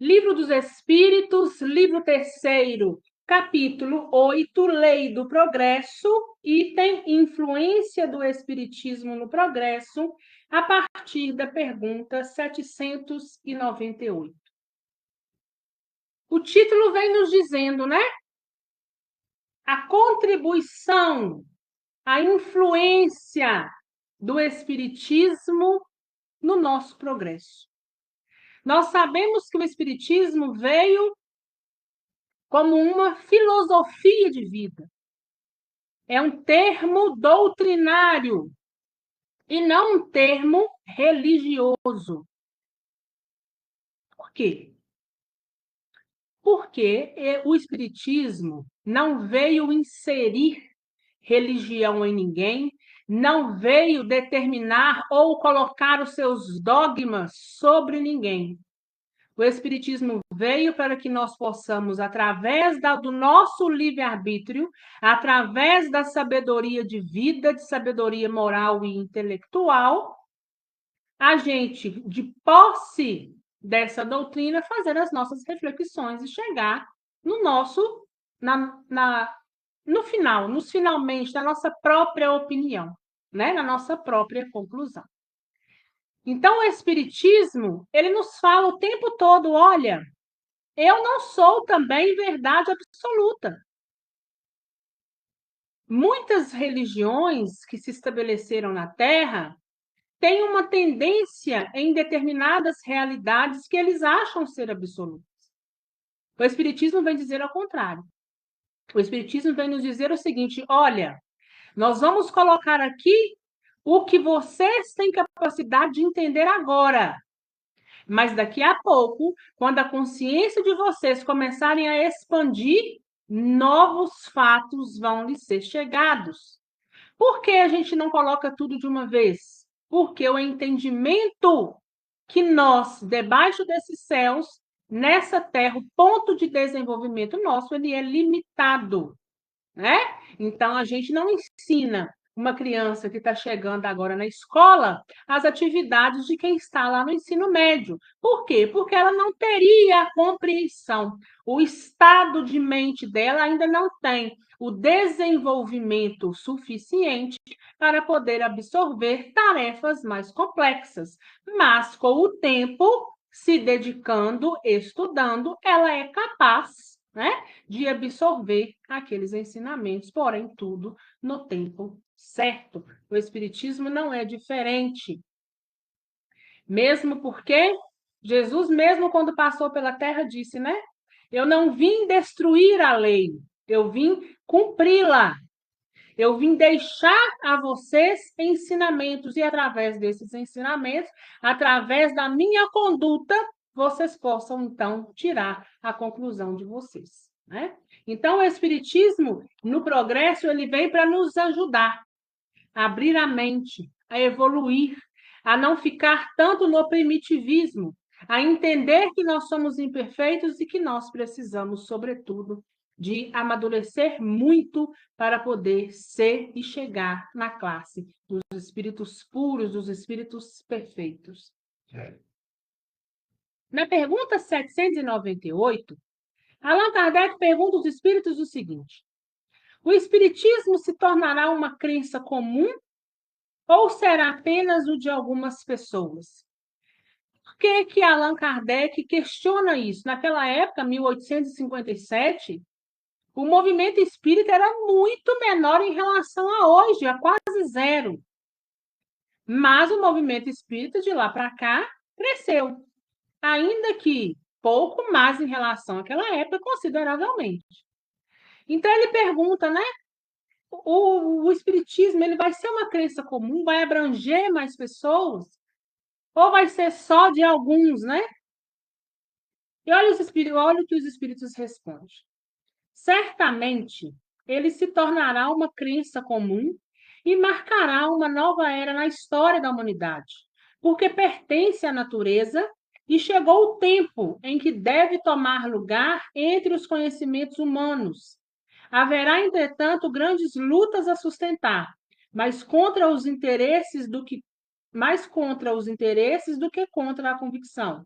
Livro dos Espíritos, livro 3º, capítulo 8, Lei do Progresso, item Influência do Espiritismo no Progresso, a partir da pergunta 798. O título vem nos dizendo, né? A contribuição, a influência do Espiritismo no nosso progresso. Nós sabemos que o Espiritismo veio como uma filosofia de vida. É um termo doutrinário e não um termo religioso. Por quê? Porque o Espiritismo não veio inserir religião em ninguém, não veio determinar ou colocar os seus dogmas sobre ninguém. O Espiritismo veio para que nós possamos, através do nosso livre-arbítrio, através da sabedoria de vida, de sabedoria moral e intelectual, a gente, de posse dessa doutrina, fazer as nossas reflexões e chegar no nosso, no final, nos finalmente, da nossa própria opinião, né? Na nossa própria conclusão. Então, o Espiritismo, ele nos fala o tempo todo, olha, eu não sou também verdade absoluta. Muitas religiões que se estabeleceram na Terra têm uma tendência em determinadas realidades que eles acham ser absolutas. O Espiritismo vem dizer ao contrário. O Espiritismo vem nos dizer o seguinte, olha, nós vamos colocar aqui o que vocês têm capacidade de entender agora. Mas daqui a pouco, quando a consciência de vocês começarem a expandir, novos fatos vão lhes ser chegados. Por que a gente não coloca tudo de uma vez? Porque o entendimento que nós, debaixo desses céus, nessa terra, o ponto de desenvolvimento nosso, ele é limitado, né? Então, a gente não ensina uma criança que está chegando agora na escola as atividades de quem está lá no ensino médio. Por quê? Porque ela não teria a compreensão. O estado de mente dela ainda não tem o desenvolvimento suficiente para poder absorver tarefas mais complexas. Mas, com o tempo, se dedicando, estudando, ela é capaz, né, de absorver aqueles ensinamentos, porém, tudo no tempo certo. O Espiritismo não é diferente. Mesmo porque Jesus, mesmo quando passou pela terra, disse, né? Eu não vim destruir a lei, eu vim cumpri-la. Eu vim deixar a vocês ensinamentos, e através desses ensinamentos, através da minha conduta, vocês possam, então, tirar a conclusão de vocês, né? Então, o Espiritismo, no progresso, ele vem para nos ajudar a abrir a mente, a evoluir, a não ficar tanto no primitivismo, a entender que nós somos imperfeitos e que nós precisamos, sobretudo, de amadurecer muito para poder ser e chegar na classe dos espíritos puros, dos espíritos perfeitos. Na pergunta 798, Allan Kardec pergunta aos espíritos o seguinte: o espiritismo se tornará uma crença comum ou será apenas o de algumas pessoas? Por que Allan Kardec questiona isso? Naquela época, 1857, o movimento espírita era muito menor em relação a hoje, a quase zero. Mas o movimento espírita, de lá para cá, cresceu. Ainda que pouco mais em relação àquela época, consideravelmente. Então, ele pergunta, né? O espiritismo, ele vai ser uma crença comum? Vai abranger mais pessoas? Ou vai ser só de alguns, né? E olha o que os espíritos respondem. Certamente, ele se tornará uma crença comum e marcará uma nova era na história da humanidade, porque pertence à natureza e chegou o tempo em que deve tomar lugar entre os conhecimentos humanos. Haverá, entretanto, grandes lutas a sustentar, mais contra os interesses do que contra a convicção.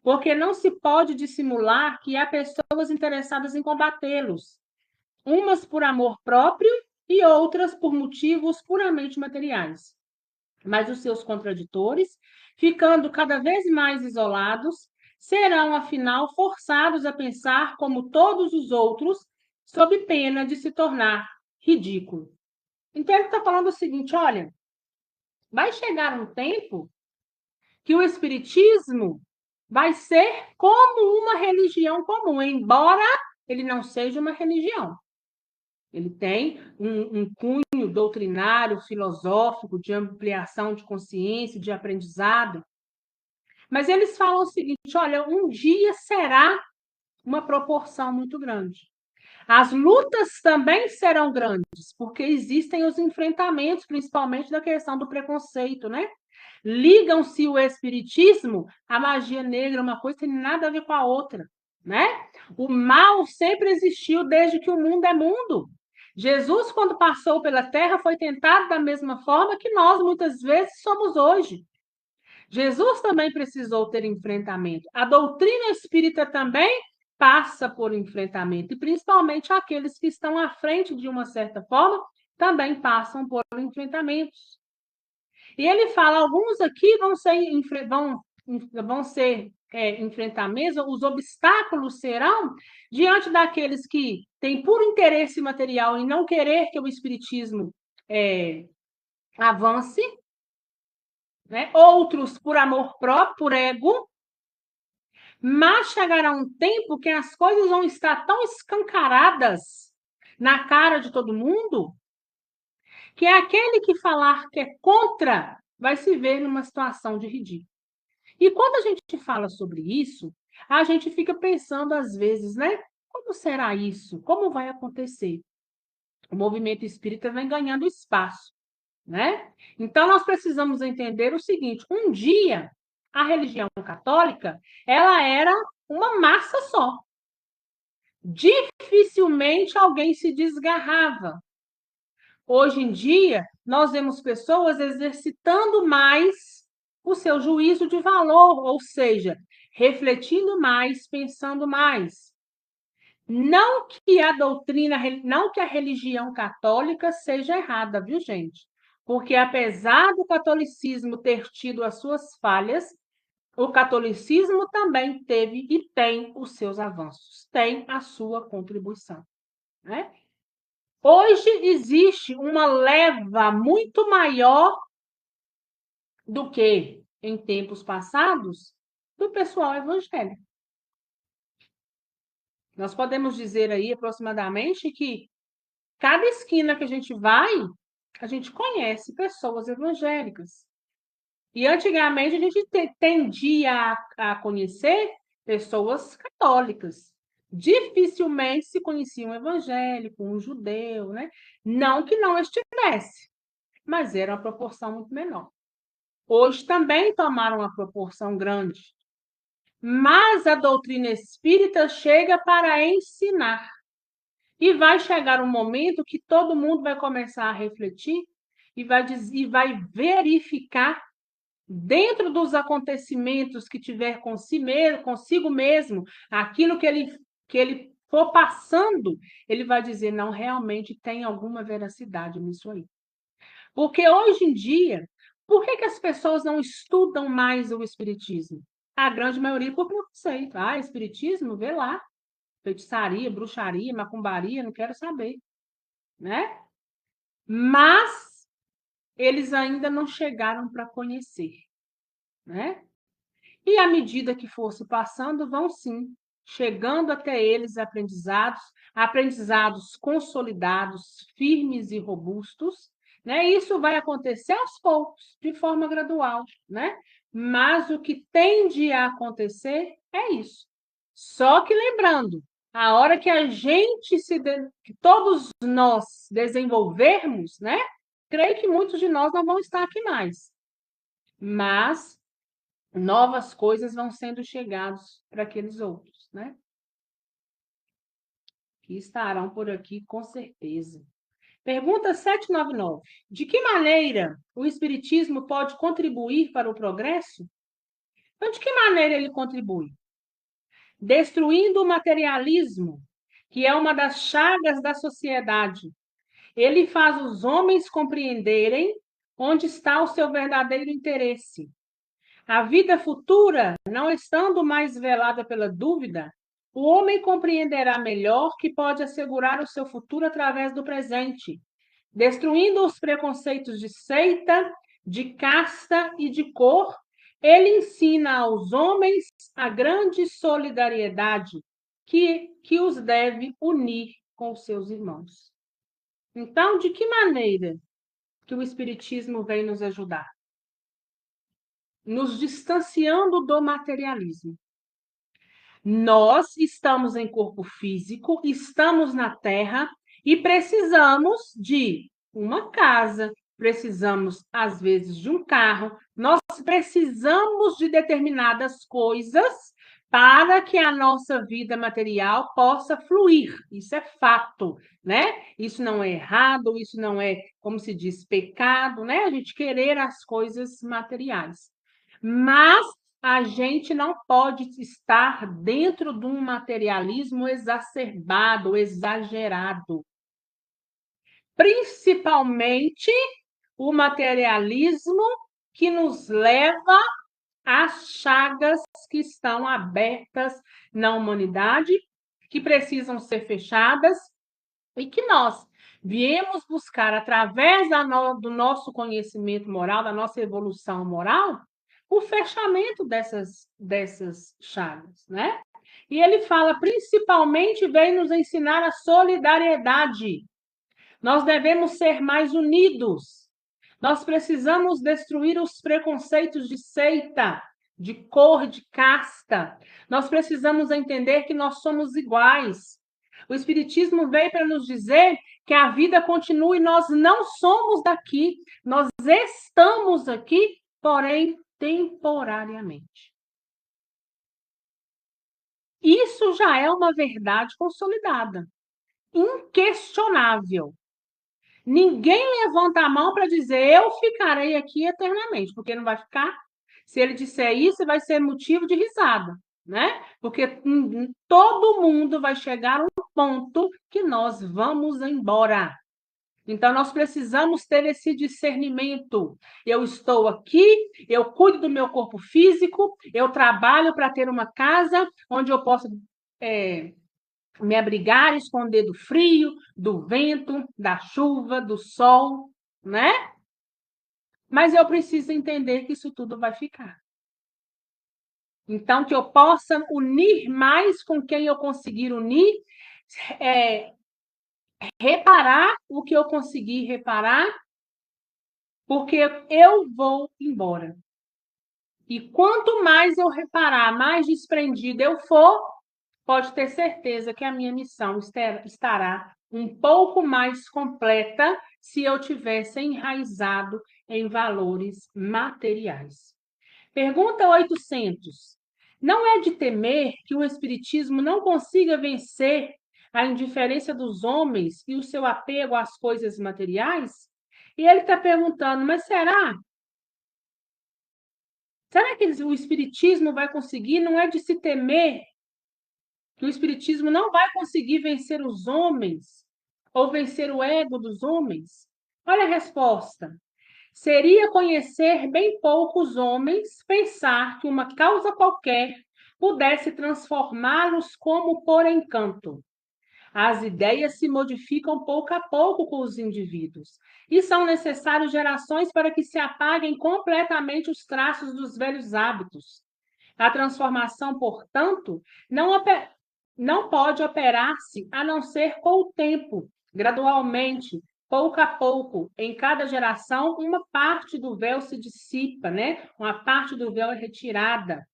porque não se pode dissimular que há pessoas interessadas em combatê-los, umas por amor próprio e outras por motivos puramente materiais. Mas os seus contraditores, ficando cada vez mais isolados, serão, afinal, forçados a pensar como todos os outros, sob pena de se tornar ridículo. Então, ele está falando o seguinte: olha, vai chegar um tempo que o Espiritismo vai ser como uma religião comum, embora ele não seja uma religião. Ele tem um cunho doutrinário, filosófico, de ampliação de consciência, de aprendizado. Mas eles falam o seguinte: olha, um dia será uma proporção muito grande. As lutas também serão grandes, porque existem os enfrentamentos, principalmente da questão do preconceito, né? Ligam-se o espiritismo à magia negra, uma coisa tem nada a ver com a outra, né? O mal sempre existiu desde que o mundo é mundo. Jesus, quando passou pela terra, foi tentado da mesma forma que nós, muitas vezes, somos hoje. Jesus também precisou ter enfrentamento. A doutrina espírita também passa por enfrentamento, e principalmente aqueles que estão à frente, de uma certa forma, também passam por enfrentamentos. E ele fala, alguns aqui vão ser enfrentamentos, os obstáculos serão diante daqueles que têm puro interesse material em não querer que o espiritismo avance, né? Outros por amor próprio, por ego, mas chegará um tempo que as coisas vão estar tão escancaradas na cara de todo mundo que aquele que falar que é contra vai se ver numa situação de ridículo. E quando a gente fala sobre isso, a gente fica pensando às vezes, né? Como será isso? Como vai acontecer? O movimento espírita vem ganhando espaço, né? Então nós precisamos entender o seguinte: um dia a religião católica, ela era uma massa só. Dificilmente alguém se desgarrava. Hoje em dia, nós vemos pessoas exercitando mais o seu juízo de valor, ou seja, refletindo mais, pensando mais. Não que a doutrina, não que a religião católica seja errada, viu, gente? Porque apesar do catolicismo ter tido as suas falhas, o catolicismo também teve e tem os seus avanços, tem a sua contribuição, né? Hoje existe uma leva muito maior do que em tempos passados do pessoal evangélico. Nós podemos dizer aí aproximadamente que cada esquina que a gente vai, a gente conhece pessoas evangélicas. E antigamente a gente tendia a conhecer pessoas católicas. Dificilmente se conhecia um evangélico, um judeu, né? Não que não estivesse, mas era uma proporção muito menor. Hoje também tomaram uma proporção grande. Mas a doutrina espírita chega para ensinar. E vai chegar um momento que todo mundo vai começar a refletir e vai verificar, dentro dos acontecimentos que tiver consigo mesmo, aquilo que ele for passando, ele vai dizer, não, realmente tem alguma veracidade nisso aí. Porque hoje em dia, por que as pessoas não estudam mais o espiritismo? A grande maioria por preconceito. Ah, espiritismo, vê lá. Feitiçaria, bruxaria, macumbaria, não quero saber, né? Mas eles ainda não chegaram para conhecer, né? E à medida que fosse passando, vão sim chegando até eles aprendizados consolidados, firmes e robustos, né? Isso vai acontecer aos poucos, de forma gradual, né? Mas o que tende a acontecer é isso. Só que lembrando, a hora que a gente que todos nós desenvolvermos, né? Creio que muitos de nós não vão estar aqui mais. Mas novas coisas vão sendo chegados para aqueles outros, né? Que estarão por aqui com certeza. Pergunta 799. De que maneira o espiritismo pode contribuir para o progresso? Então, de que maneira ele contribui? Destruindo o materialismo, que é uma das chagas da sociedade. Ele faz os homens compreenderem onde está o seu verdadeiro interesse. A vida futura, não estando mais velada pela dúvida, o homem compreenderá melhor que pode assegurar o seu futuro através do presente, destruindo os preconceitos de seita, de casta e de cor. Ele ensina aos homens a grande solidariedade que os deve unir com os seus irmãos. Então, de que maneira que o Espiritismo vem nos ajudar? Nos distanciando do materialismo. Nós estamos em corpo físico, estamos na Terra e precisamos de uma casa, precisamos, às vezes, de um carro, nós precisamos de determinadas coisas para que a nossa vida material possa fluir. Isso é fato, né? Isso não é errado, isso não é, como se diz, pecado, né? A gente querer as coisas materiais. Mas a gente não pode estar dentro de um materialismo exacerbado, exagerado. Principalmente o materialismo que nos leva às chagas que estão abertas na humanidade, que precisam ser fechadas e que nós viemos buscar, através do nosso conhecimento moral, da nossa evolução moral, o fechamento dessas chagas, né? E ele fala, principalmente, vem nos ensinar a solidariedade. Nós devemos ser mais unidos. Nós precisamos destruir os preconceitos de seita, de cor, de casta. Nós precisamos entender que nós somos iguais. O Espiritismo veio para nos dizer que a vida continua e nós não somos daqui. Nós estamos aqui, porém, temporariamente. Isso já é uma verdade consolidada, inquestionável. Ninguém levanta a mão para dizer eu ficarei aqui eternamente, porque não vai ficar. Se ele disser isso, vai ser motivo de risada, né? Porque todo mundo vai chegar a um ponto que nós vamos embora. Então, nós precisamos ter esse discernimento. Eu estou aqui, eu cuido do meu corpo físico, eu trabalho para ter uma casa onde eu possa me abrigar, esconder do frio, do vento, da chuva, do sol, né? Mas eu preciso entender que isso tudo vai ficar. Então, que eu possa unir mais com quem eu conseguir unir, reparar o que eu conseguir reparar, porque eu vou embora. E quanto mais eu reparar, mais desprendida eu for, pode ter certeza que a minha missão estará um pouco mais completa se eu tivesse enraizado em valores materiais. Pergunta 800. Não é de temer que o Espiritismo não consiga vencer a indiferença dos homens e o seu apego às coisas materiais? E ele está perguntando, mas será? Será que o Espiritismo vai conseguir? Não é de se temer que o Espiritismo não vai conseguir vencer os homens ou vencer o ego dos homens? Olha a resposta. Seria conhecer bem poucos homens pensar que uma causa qualquer pudesse transformá-los como por encanto. As ideias se modificam pouco a pouco com os indivíduos, e são necessárias gerações para que se apaguem completamente os traços dos velhos hábitos. A transformação, portanto, não pode operar-se a não ser com o tempo, gradualmente, pouco a pouco. Em cada geração, uma parte do véu se dissipa, né? Uma parte do véu é retirada.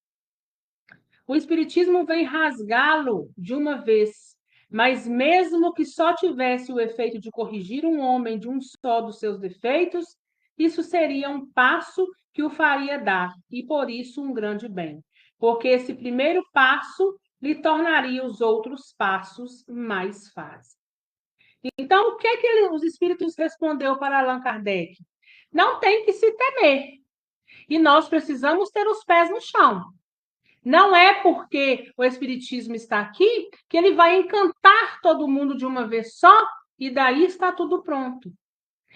O Espiritismo vem rasgá-lo de uma vez, mas mesmo que só tivesse o efeito de corrigir um homem de um só dos seus defeitos, isso seria um passo que o faria dar, e por isso um grande bem, porque esse primeiro passo lhe tornaria os outros passos mais fáceis. Então, o que os espíritos respondeu para Allan Kardec? Não tem que se temer. E nós precisamos ter os pés no chão. Não é porque o Espiritismo está aqui que ele vai encantar todo mundo de uma vez só e daí está tudo pronto.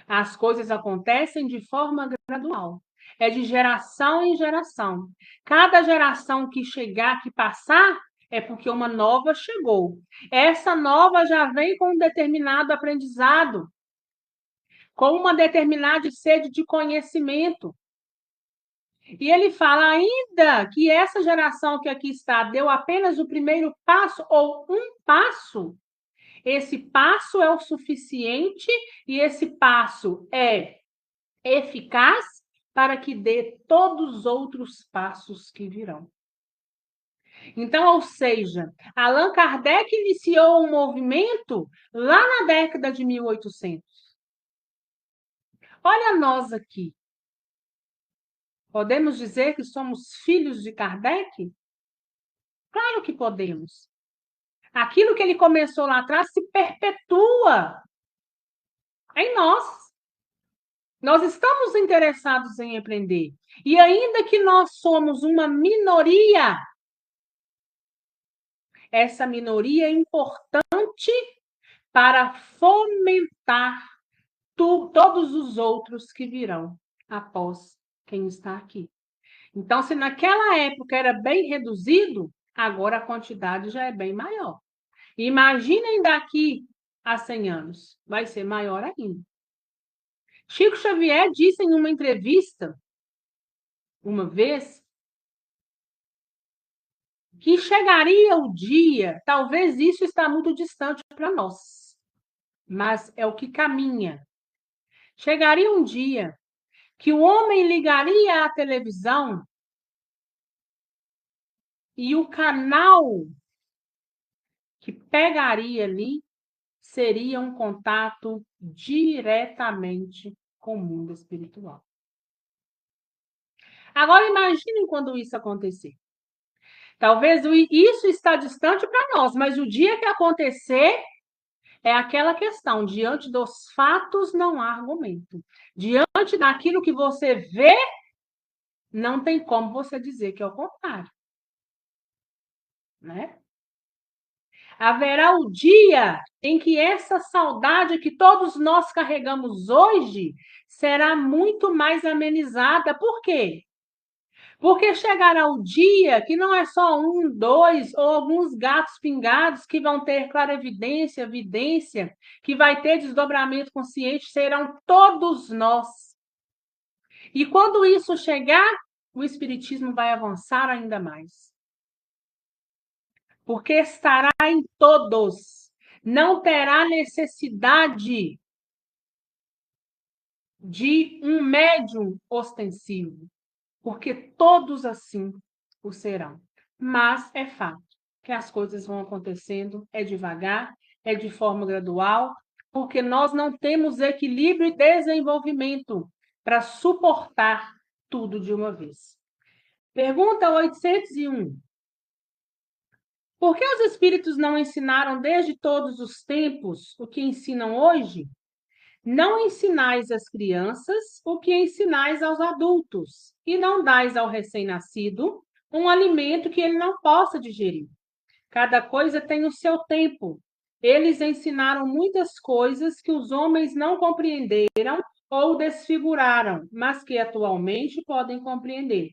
As coisas acontecem de forma gradual. É de geração em geração. Cada geração que chegar, que passar, é porque uma nova chegou. Essa nova já vem com um determinado aprendizado, com uma determinada sede de conhecimento. E ele fala ainda que essa geração que aqui está deu apenas o primeiro passo ou um passo. Esse passo é o suficiente e esse passo é eficaz para que dê todos os outros passos que virão. Então, ou seja, Allan Kardec iniciou um movimento lá na década de 1800. Olha nós aqui. Podemos dizer que somos filhos de Kardec? Claro que podemos. Aquilo que ele começou lá atrás se perpetua em nós. Nós estamos interessados em aprender. E ainda que nós somos uma minoria, essa minoria é importante para fomentar todos os outros que virão após quem está aqui. Então, se naquela época era bem reduzido, agora a quantidade já é bem maior. Imaginem daqui a 100 anos, vai ser maior ainda. Chico Xavier disse em uma entrevista, uma vez, que chegaria o dia, talvez isso está muito distante para nós, mas é o que caminha. Chegaria um dia que o homem ligaria a televisão e o canal que pegaria ali seria um contato diretamente com o mundo espiritual. Agora imaginem quando isso acontecer. Talvez isso está distante para nós, mas o dia que acontecer é aquela questão, diante dos fatos não há argumento. Diante daquilo que você vê, não tem como você dizer que é o contrário, né? Haverá o dia em que essa saudade que todos nós carregamos hoje será muito mais amenizada. Por quê? Porque chegará o dia que não é só um, dois ou alguns gatos pingados que vão ter clarevidência, vidência, que vai ter desdobramento consciente, serão todos nós. E quando isso chegar, o Espiritismo vai avançar ainda mais. Porque estará em todos. Não terá necessidade de um médium ostensivo, porque todos assim o serão. Mas é fato que as coisas vão acontecendo, é devagar, é de forma gradual, porque nós não temos equilíbrio e desenvolvimento para suportar tudo de uma vez. Pergunta 801. Por que os espíritos não ensinaram desde todos os tempos o que ensinam hoje? Não ensinais às crianças o que ensinais aos adultos, e não dais ao recém-nascido um alimento que ele não possa digerir. Cada coisa tem o seu tempo. Eles ensinaram muitas coisas que os homens não compreenderam ou desfiguraram, mas que atualmente podem compreender.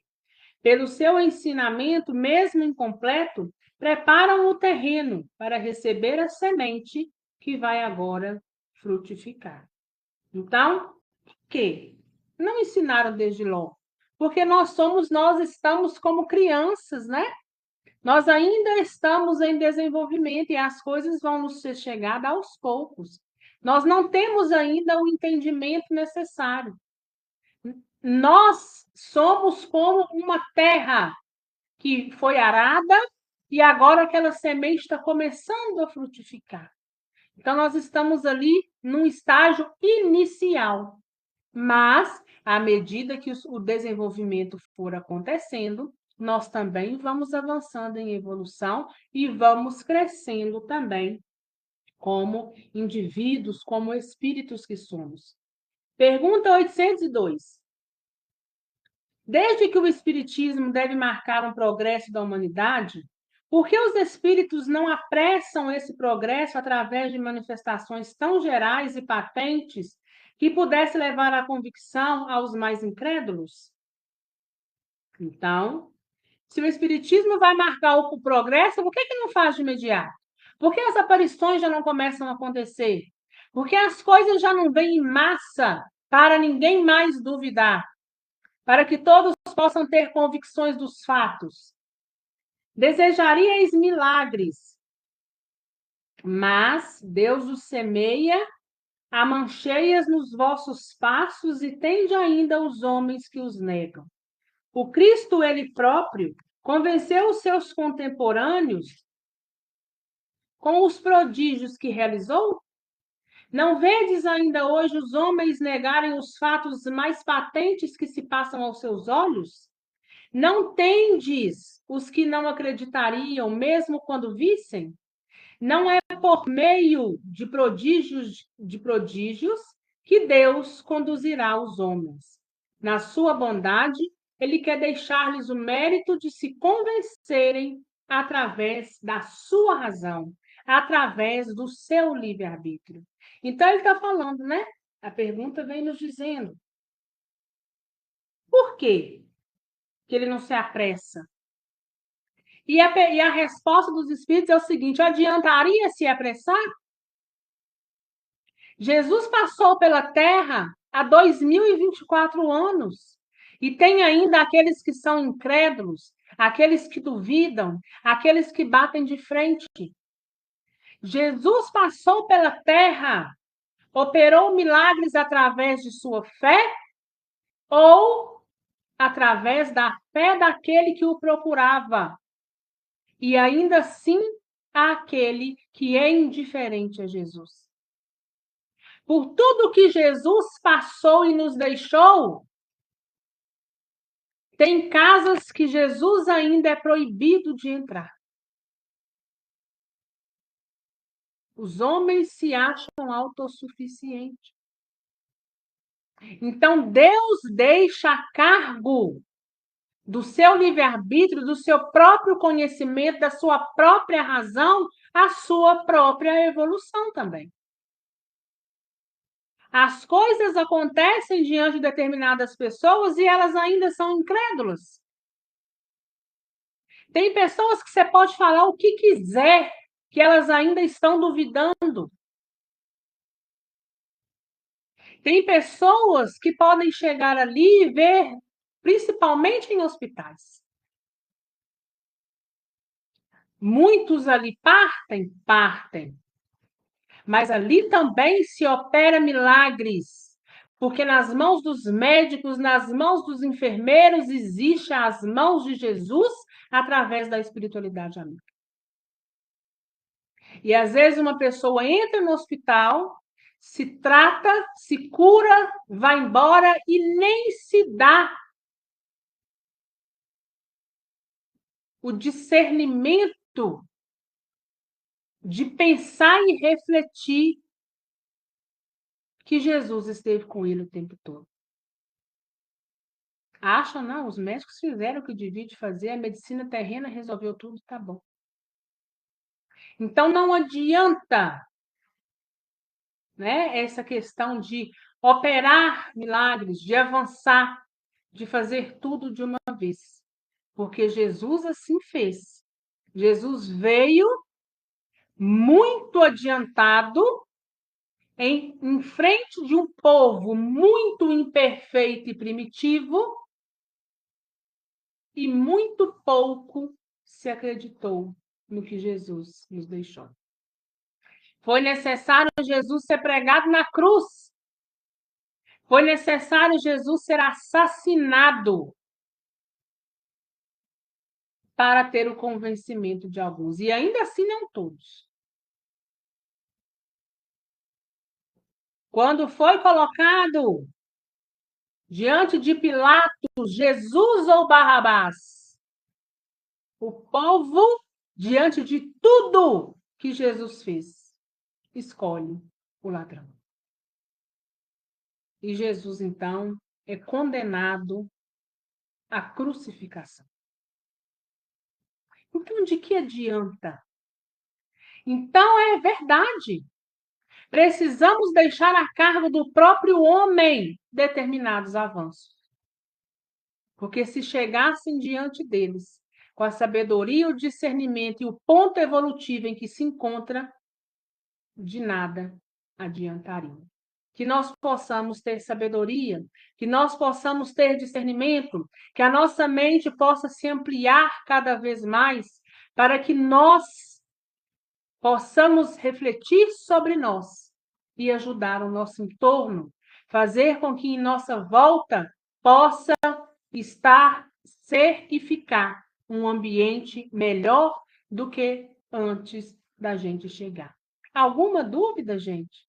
Pelo seu ensinamento, mesmo incompleto, preparam o terreno para receber a semente que vai agora frutificar. Então, que não ensinaram desde logo, porque nós estamos como crianças, né? Nós ainda estamos em desenvolvimento e as coisas vão nos ser chegadas aos poucos. Nós não temos ainda o entendimento necessário. Nós somos como uma terra que foi arada e agora aquela semente está começando a frutificar. Então, nós estamos ali num estágio inicial. Mas, à medida que o desenvolvimento for acontecendo, nós também vamos avançando em evolução e vamos crescendo também como indivíduos, como espíritos que somos. Pergunta 802. Desde que o Espiritismo deve marcar um progresso da humanidade, por que os espíritos não apressam esse progresso através de manifestações tão gerais e patentes que pudesse levar à convicção aos mais incrédulos? Então, se o Espiritismo vai marcar o progresso, por que não faz de imediato? Por que as aparições já não começam a acontecer? Por que as coisas já não vêm em massa para ninguém mais duvidar? Para que todos possam ter convicções dos fatos. Desejaríeis milagres, mas Deus os semeia a mancheias nos vossos passos e tende ainda os homens que os negam. O Cristo, ele próprio, convenceu os seus contemporâneos com os prodígios que realizou? Não vedes ainda hoje os homens negarem os fatos mais patentes que se passam aos seus olhos? Não tendes os que não acreditariam, mesmo quando vissem? Não é por meio de prodígios que Deus conduzirá os homens. Na sua bondade, ele quer deixar-lhes o mérito de se convencerem através da sua razão, através do seu livre-arbítrio. Então, ele está falando, né? A pergunta vem nos dizendo: por quê que ele não se apressa? E a resposta dos espíritos é o seguinte: adiantaria se apressar? Jesus passou pela Terra há 2024 anos. E tem ainda aqueles que são incrédulos, aqueles que duvidam, aqueles que batem de frente. Jesus passou pela Terra, operou milagres através de sua fé ou através da fé daquele que o procurava. E ainda assim, aquele que é indiferente a Jesus. Por tudo que Jesus passou e nos deixou, tem casas que Jesus ainda é proibido de entrar. Os homens se acham autossuficientes. Então, Deus deixa a cargo do seu livre-arbítrio, do seu próprio conhecimento, da sua própria razão, a sua própria evolução também. As coisas acontecem diante de determinadas pessoas e elas ainda são incrédulas. Tem pessoas que você pode falar o que quiser, que elas ainda estão duvidando. Tem pessoas que podem chegar ali e ver, principalmente em hospitais. Muitos ali partem. Mas ali também se opera milagres. Porque nas mãos dos médicos, nas mãos dos enfermeiros, existe as mãos de Jesus através da espiritualidade amiga. E às vezes uma pessoa entra no hospital, se trata, se cura, vai embora e nem se dá o discernimento de pensar e refletir que Jesus esteve com ele o tempo todo. Acha, não, os médicos fizeram o que devia de fazer, a medicina terrena resolveu tudo, tá bom. Então não adianta, né, essa questão de operar milagres, de avançar, de fazer tudo de uma vez. Porque Jesus assim fez. Jesus veio muito adiantado em frente de um povo muito imperfeito e primitivo, e muito pouco se acreditou no que Jesus nos deixou. Foi necessário Jesus ser pregado na cruz. Foi necessário Jesus ser assassinado para ter o convencimento de alguns. E ainda assim, não todos. Quando foi colocado diante de Pilatos, Jesus ou Barrabás, o povo, diante de tudo que Jesus fez, escolhe o ladrão. E Jesus, então, é condenado a crucificação. Então, de que adianta? Então, é verdade. Precisamos deixar a cargo do próprio homem determinados avanços. Porque se chegassem diante deles, com a sabedoria, o discernimento e o ponto evolutivo em que se encontra, de nada adiantaria. Que nós possamos ter sabedoria, que nós possamos ter discernimento, que a nossa mente possa se ampliar cada vez mais, para que nós possamos refletir sobre nós e ajudar o nosso entorno, fazer com que em nossa volta possa estar, ser e ficar um ambiente melhor do que antes da gente chegar. Alguma dúvida, gente?